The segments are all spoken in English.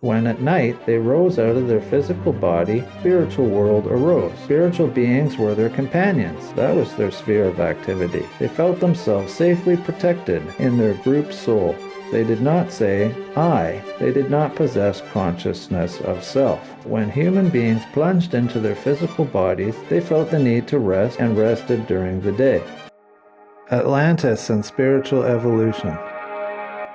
When at night they rose out of their physical body, spiritual world arose. Spiritual beings were their companions. That was their sphere of activity. They felt themselves safely protected in their group soul. They did not say, I. They did not possess consciousness of self. When human beings plunged into their physical bodies, they felt the need to rest and rested during the day. Atlantis and spiritual evolution.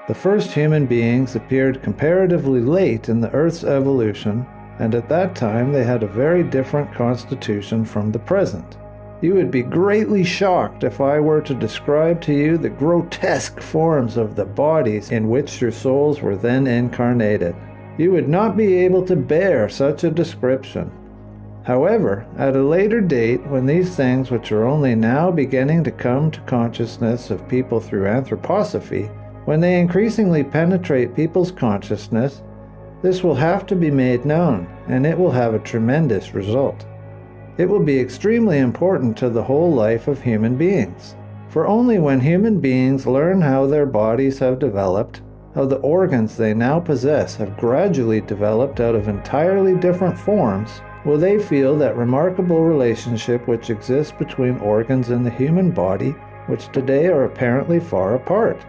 The first human beings appeared comparatively late in the Earth's evolution, and at that time they had a very different constitution from the present. You would be greatly shocked if I were to describe to you the grotesque forms of the bodies in which your souls were then incarnated. You would not be able to bear such a description. However, at a later date, when these things which are only now beginning to come to consciousness of people through anthroposophy, when they increasingly penetrate people's consciousness, this will have to be made known, and it will have a tremendous result. It will be extremely important to the whole life of human beings. For only when human beings learn how their bodies have developed, how the organs they now possess have gradually developed out of entirely different forms, will they feel that remarkable relationship which exists between organs in the human body, which today are apparently far apart.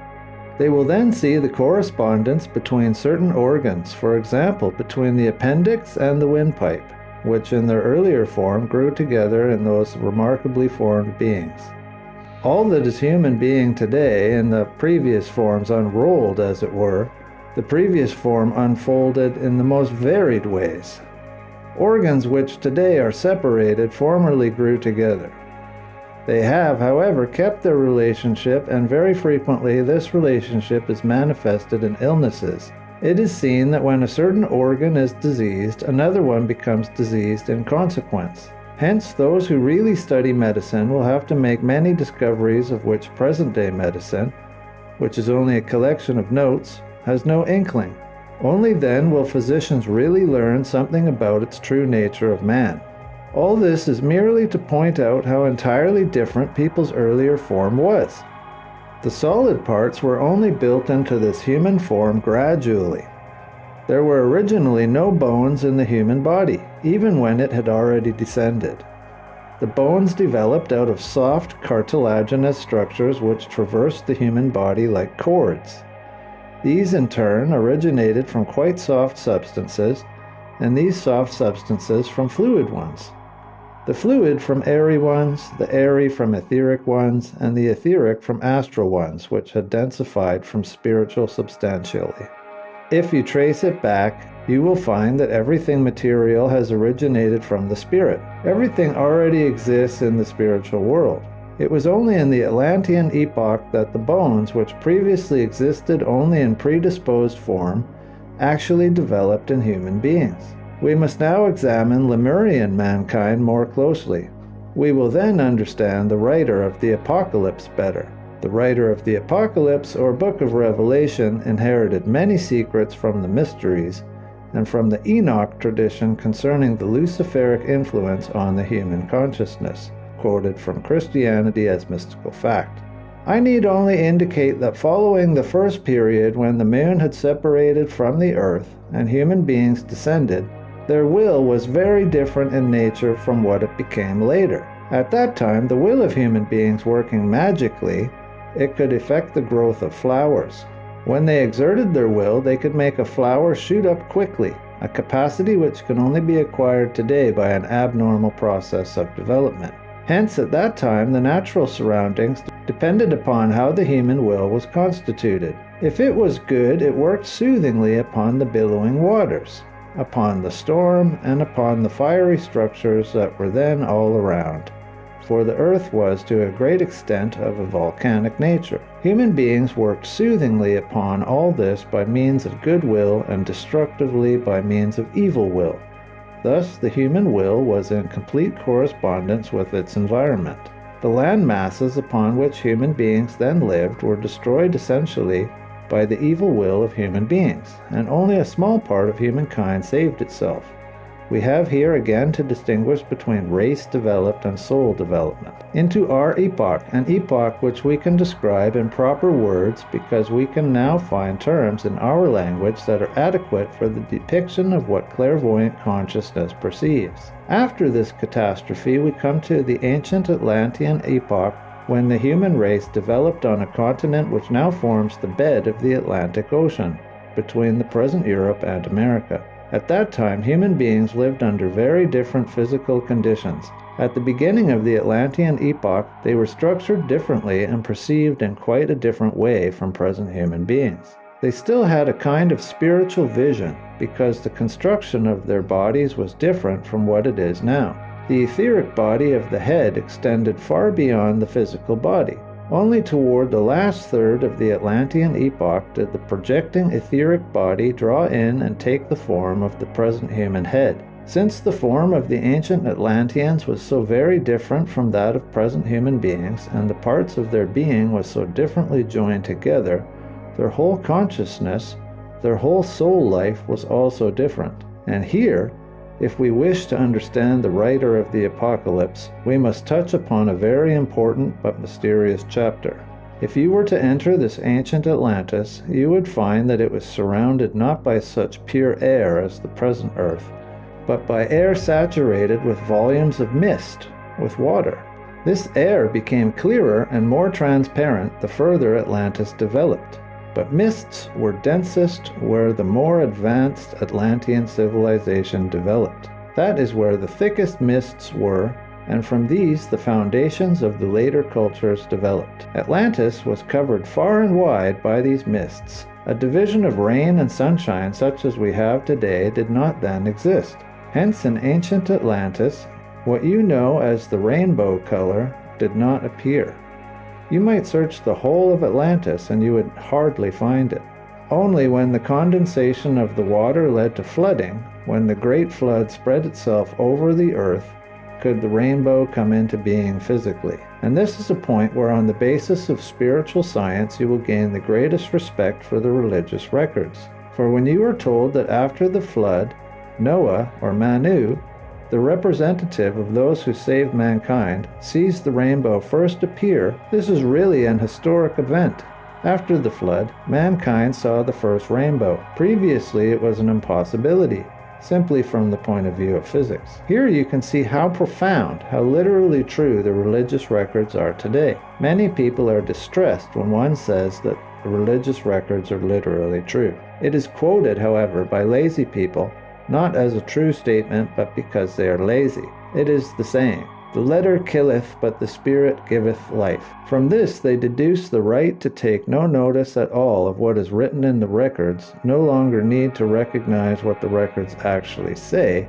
They will then see the correspondence between certain organs, for example, between the appendix and the windpipe, which in their earlier form grew together in those remarkably formed beings. All that is human being today, in the previous forms unrolled, as it were, the previous form unfolded in the most varied ways. Organs which today are separated formerly grew together. They have, however, kept their relationship, and very frequently this relationship is manifested in illnesses. It is seen that when a certain organ is diseased, another one becomes diseased in consequence. Hence, those who really study medicine will have to make many discoveries of which present-day medicine, which is only a collection of notes, has no inkling. Only then will physicians really learn something about its true nature of man. All this is merely to point out how entirely different people's earlier form was. The solid parts were only built into this human form gradually. There were originally no bones in the human body, even when it had already descended. The bones developed out of soft cartilaginous structures which traversed the human body like cords. These in turn originated from quite soft substances, and these soft substances from fluid ones. The fluid from airy ones, the airy from etheric ones, and the etheric from astral ones, which had densified from spiritual substantially. If you trace it back, you will find that everything material has originated from the spirit. Everything already exists in the spiritual world. It was only in the Atlantean epoch that the bones, which previously existed only in predisposed form, actually developed in human beings. We must now examine Lemurian mankind more closely. We will then understand the writer of the Apocalypse better. The writer of the Apocalypse, or Book of Revelation, inherited many secrets from the mysteries and from the Enoch tradition concerning the Luciferic influence on the human consciousness, quoted from Christianity as mystical fact. I need only indicate that following the first period when the moon had separated from the earth and human beings descended, their will was very different in nature from what it became later. At that time, the will of human beings working magically, it could affect the growth of flowers. When they exerted their will, they could make a flower shoot up quickly, a capacity which can only be acquired today by an abnormal process of development. Hence, at that time, the natural surroundings depended upon how the human will was constituted. If it was good, it worked soothingly upon the billowing waters, upon the storm, and upon the fiery structures that were then all around. For the earth was to a great extent of a volcanic nature. Human beings worked soothingly upon all this by means of good will and destructively by means of evil will. Thus, the human will was in complete correspondence with its environment. The land masses upon which human beings then lived were destroyed essentially by the evil will of human beings, and only a small part of humankind saved itself. We have here again to distinguish between race developed and soul development. Into our epoch, an epoch which we can describe in proper words because we can now find terms in our language that are adequate for the depiction of what clairvoyant consciousness perceives. After this catastrophe, we come to the ancient Atlantean epoch, when the human race developed on a continent which now forms the bed of the Atlantic Ocean, between the present Europe and America. At that time, human beings lived under very different physical conditions. At the beginning of the Atlantean epoch, they were structured differently and perceived in quite a different way from present human beings. They still had a kind of spiritual vision because the construction of their bodies was different from what it is now. The etheric body of the head extended far beyond the physical body. Only toward the last third of the Atlantean epoch did the projecting etheric body draw in and take the form of the present human head. Since the form of the ancient Atlanteans was so very different from that of present human beings, and the parts of their being was so differently joined together, their whole consciousness, their whole soul life was also different. And here, if we wish to understand the writer of the Apocalypse, we must touch upon a very important but mysterious chapter. If you were to enter this ancient Atlantis, you would find that it was surrounded not by such pure air as the present Earth, but by air saturated with volumes of mist, with water. This air became clearer and more transparent the further Atlantis developed. But mists were densest where the more advanced Atlantean civilization developed. That is where the thickest mists were, and from these the foundations of the later cultures developed. Atlantis was covered far and wide by these mists. A division of rain and sunshine such as we have today did not then exist. Hence in ancient Atlantis, what you know as the rainbow color did not appear. You might search the whole of Atlantis and you would hardly find it. Only when the condensation of the water led to flooding, when the great flood spread itself over the earth, could the rainbow come into being physically. And this is a point where on the basis of spiritual science you will gain the greatest respect for the religious records. For when you are told that after the flood, Noah, or Manu, the representative of those who saved mankind, sees the rainbow first appear, this is really an historic event. After the flood, mankind saw the first rainbow. Previously, it was an impossibility, simply from the point of view of physics. Here you can see how profound, how literally true the religious records are today. Many people are distressed when one says that the religious records are literally true. It is quoted, however, by lazy people, not as a true statement, but because they are lazy. It is the saying, "The letter killeth, but the spirit giveth life." From this they deduce the right to take no notice at all of what is written in the records, no longer need to recognize what the records actually say,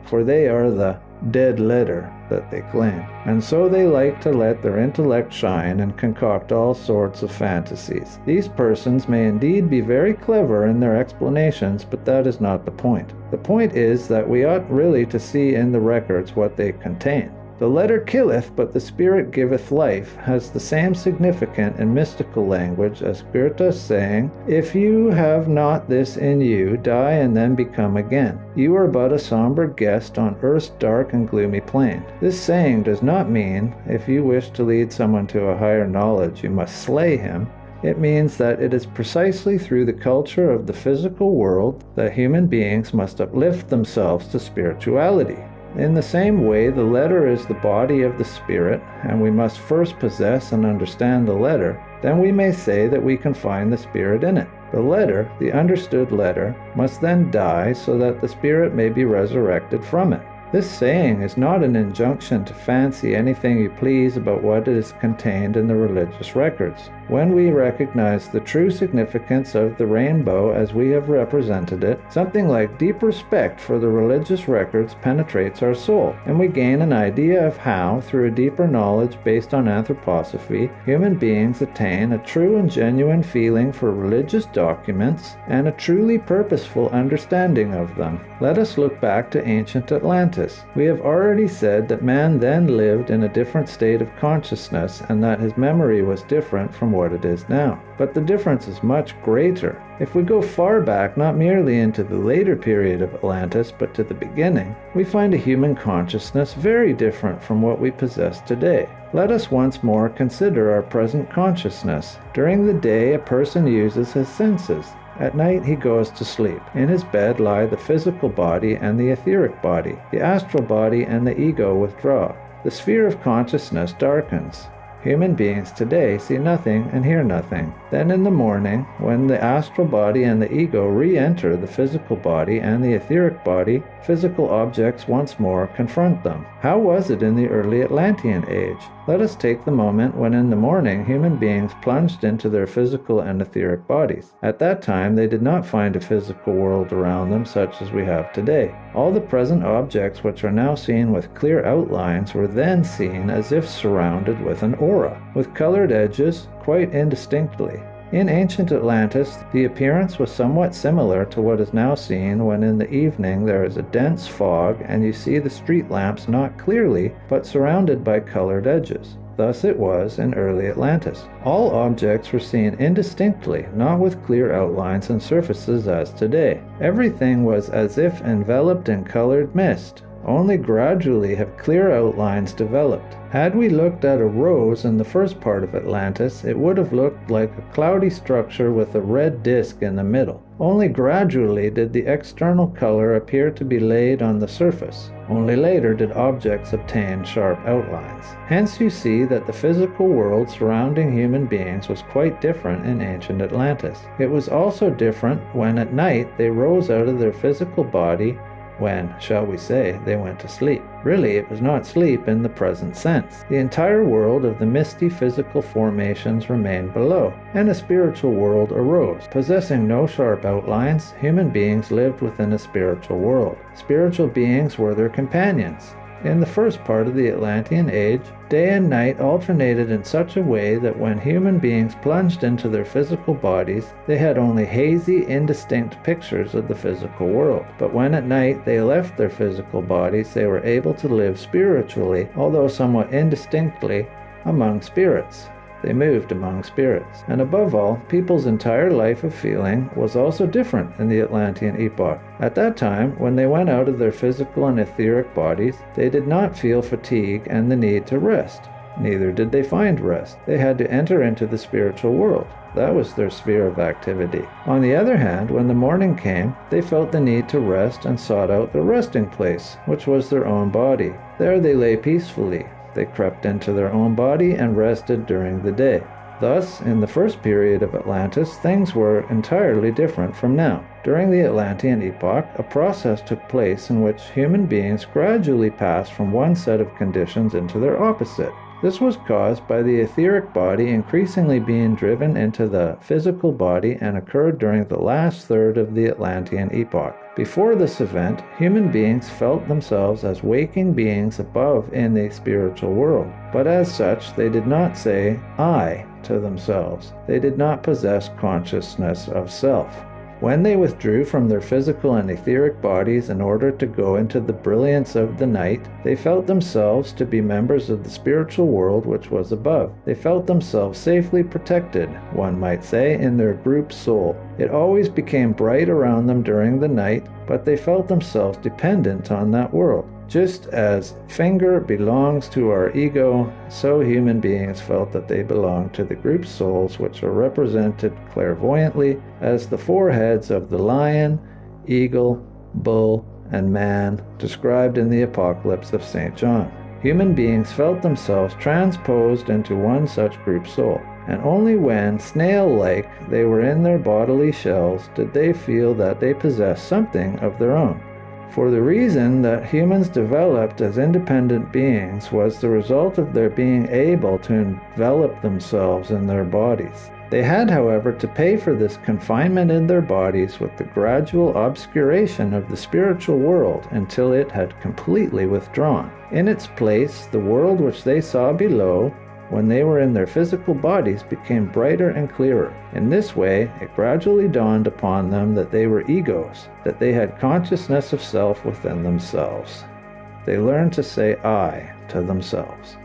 for they are the dead letter that they claim. And so they like to let their intellect shine and concoct all sorts of fantasies. These persons may indeed be very clever in their explanations, but that is not the point. The point is that we ought really to see in the records what they contain. The letter killeth, but the spirit giveth life has the same significant and mystical language as Goethe's saying, "If you have not this in you, die and then become again. You are but a somber guest on earth's dark and gloomy plain." This saying does not mean, if you wish to lead someone to a higher knowledge, you must slay him. It means that it is precisely through the culture of the physical world that human beings must uplift themselves to spirituality. In the same way, the letter is the body of the spirit, and we must first possess and understand the letter. Then we may say that we can find the spirit in it. The letter, the understood letter, must then die so that the spirit may be resurrected from it. This saying is not an injunction to fancy anything you please about what is contained in the religious records. When we recognize the true significance of the rainbow as we have represented it, something like deep respect for the religious records penetrates our soul, and we gain an idea of how, through a deeper knowledge based on anthroposophy, human beings attain a true and genuine feeling for religious documents and a truly purposeful understanding of them. Let us look back to ancient Atlantis. We have already said that man then lived in a different state of consciousness and that his memory was different from what it is now. But the difference is much greater. If we go far back, not merely into the later period of Atlantis, but to the beginning, we find a human consciousness very different from what we possess today. Let us once more consider our present consciousness. During the day, a person uses his senses. At night he goes to sleep. In his bed lie the physical body and the etheric body. The astral body and the ego withdraw. The sphere of consciousness darkens. Human beings today see nothing and hear nothing. Then in the morning, when the astral body and the ego re-enter the physical body and the etheric body, physical objects once more confront them. How was it in the early Atlantean age? Let us take the moment when in the morning human beings plunged into their physical and etheric bodies. At that time they did not find a physical world around them such as we have today. All the present objects which are now seen with clear outlines were then seen as if surrounded with an aura, with colored edges quite indistinctly. In ancient Atlantis, the appearance was somewhat similar to what is now seen when in the evening there is a dense fog and you see the street lamps not clearly but surrounded by colored edges. Thus it was in early Atlantis. All objects were seen indistinctly, not with clear outlines and surfaces as today. Everything was as if enveloped in colored mist. Only gradually have clear outlines developed. Had we looked at a rose in the first part of Atlantis, it would have looked like a cloudy structure with a red disk in the middle. Only gradually did the external color appear to be laid on the surface. Only later did objects obtain sharp outlines. Hence you see that the physical world surrounding human beings was quite different in ancient Atlantis. It was also different when at night they rose out of their physical body when, shall we say, they went to sleep. Really, it was not sleep in the present sense. The entire world of the misty physical formations remained below, and a spiritual world arose. Possessing no sharp outlines, human beings lived within a spiritual world. Spiritual beings were their companions. In the first part of the Atlantean age, day and night alternated in such a way that when human beings plunged into their physical bodies, they had only hazy, indistinct pictures of the physical world. But when at night they left their physical bodies, they were able to live spiritually, although somewhat indistinctly, among spirits. They moved among spirits. And above all, people's entire life of feeling was also different in the Atlantean epoch. At that time, when they went out of their physical and etheric bodies, they did not feel fatigue and the need to rest. Neither did they find rest. They had to enter into the spiritual world. That was their sphere of activity. On the other hand, when the morning came, they felt the need to rest and sought out the resting place, which was their own body. There they lay peacefully. They crept into their own body and rested during the day. Thus, in the first period of Atlantis, things were entirely different from now. During the Atlantean epoch, a process took place in which human beings gradually passed from one set of conditions into their opposite. This was caused by the etheric body increasingly being driven into the physical body and occurred during the last third of the Atlantean epoch. Before this event, human beings felt themselves as waking beings above in the spiritual world, but as such they did not say "I" to themselves. They did not possess consciousness of self. When they withdrew from their physical and etheric bodies in order to go into the brilliance of the night, they felt themselves to be members of the spiritual world which was above. They felt themselves safely protected, one might say, in their group soul. It always became bright around them during the night, but they felt themselves dependent on that world. Just as finger belongs to our ego, so human beings felt that they belonged to the group souls, which are represented clairvoyantly as the four heads of the lion, eagle, bull, and man described in the Apocalypse of St. John. Human beings felt themselves transposed into one such group soul, and only when, snail-like, they were in their bodily shells did they feel that they possessed something of their own. For the reason that humans developed as independent beings was the result of their being able to envelop themselves in their bodies. They had, however, to pay for this confinement in their bodies with the gradual obscuration of the spiritual world until it had completely withdrawn. In its place, the world which they saw below, when they were in their physical bodies, became brighter and clearer. In this way, it gradually dawned upon them that they were egos, that they had consciousness of self within themselves. They learned to say "I" to themselves.